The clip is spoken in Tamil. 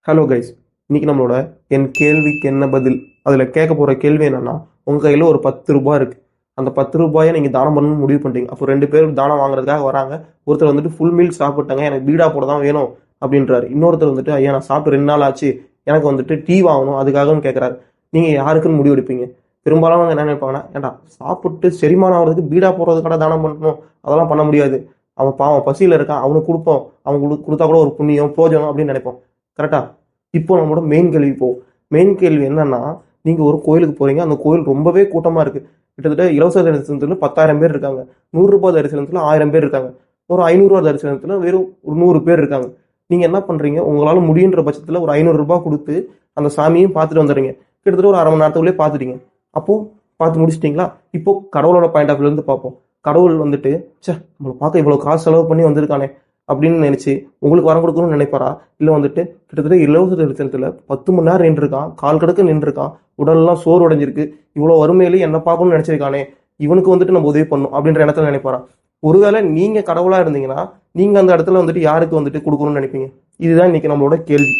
ஹலோ கைஸ், இன்னைக்கு நம்மளோட என் கேள்விக்கு என்ன பதில் அதில் கேட்க போகிற கேள்வி என்னன்னா, உங்கள் கையில் ஒரு 10 ரூபாய் இருக்குது. அந்த 10 ரூபாயை நீங்கள் தானம் பண்ணணும்னு முடிவு பண்ணிட்டீங்க. அப்போ 2 பேர் தானம் வாங்குறதுக்காக வராங்க. ஒருத்தர் வந்துட்டு ஃபுல் மீல் சாப்பிட்டாங்க, எனக்கு பீடா போட தான் வேணும் அப்படின்றாரு. இன்னொருத்தர் வந்துட்டு ஐயா நான் சாப்பிட்டு 2 நாள் ஆச்சு, எனக்கு வந்துட்டு டீ வாங்கணும் அதுக்காகன்னு கேட்குறாரு. நீங்கள் யாருக்குன்னு முடிவு எடுப்பீங்க? பெரும்பாலானவங்க என்ன நினைப்பாங்கன்னா, ஏன்டா சாப்பிட்டு செரிமானம் ஆகிறதுக்கு பீடா போடுறதுக்காக தானம் பண்ணணும், அதெல்லாம் பண்ண முடியாது, அவன் பாவம் பசியில் இருக்கான், அவனுக்கு கொடுப்போம், அவங்களுக்கு கொடுத்தா கூட ஒரு புண்ணியம் போஜனம் அப்படின்னு நினைப்போம். கரெக்டா? இப்போ நம்மளோட மெயின் கேள்வி போவோம். மெயின் கேள்வி என்னன்னா, நீங்க ஒரு கோயிலுக்கு போறீங்க, அந்த கோயில் ரொம்பவே கூட்டமா இருக்கு. கிட்டத்தட்ட இலவச தரிசனத்துல 10,000 பேர் இருக்காங்க, 100 ரூபாய் தரிசனத்துல 1000 பேர் இருக்காங்க, ஒரு 500 ரூபாய் தரிசனத்துல வெறும் ஒரு 100 பேர் இருக்காங்க. நீங்க என்ன பண்றீங்க? உங்களால முடியுன்ற பட்சத்துல ஒரு 500 ரூபாய் கொடுத்து அந்த சாமியும் பார்த்துட்டு வந்துடுறீங்க. கிட்டத்தட்ட ஒரு அரை மணி நேரத்துக்குள்ளே பார்த்துட்டீங்க. அப்போ பார்த்து முடிச்சிட்டிங்களா? இப்போ கடவுளோட பாயிண்ட் ஆஃப் வியூல இருந்து பார்ப்போம். கடவுள் வந்துட்டு ச்சே நம்மளை பார்க்க இவ்வளவு காசு செலவு பண்ணி வந்திருக்கானே அப்படின்னு நினைச்சு உங்களுக்கு வரம் கொடுக்கணும்னு நினைப்பாரா? இல்ல வந்துட்டு கிட்டத்தட்ட இலவச தரிசனத்துல 10 மணி நேரம் நின்றுருக்கான், கால் கடக்க நின்றுருக்கான், உடல்லாம் சோறு உடைஞ்சிருக்கு, இவ்வளவு வறுமையில என்ன பார்க்கணும்னு நினைச்சிருக்கானே, இவனுக்கு வந்துட்டு நம்ம உதவி பண்ணணும் அப்படின்ற இடத்துல நினைப்பாரா? ஒருவேளை நீங்க கடவுளா இருந்தீங்கன்னா நீங்க அந்த இடத்துல வந்துட்டு யாருக்கு வந்துட்டு கொடுக்கணும்னு நினைப்பீங்க? இதுதான் இன்னைக்கு நம்மளோட கேள்வி.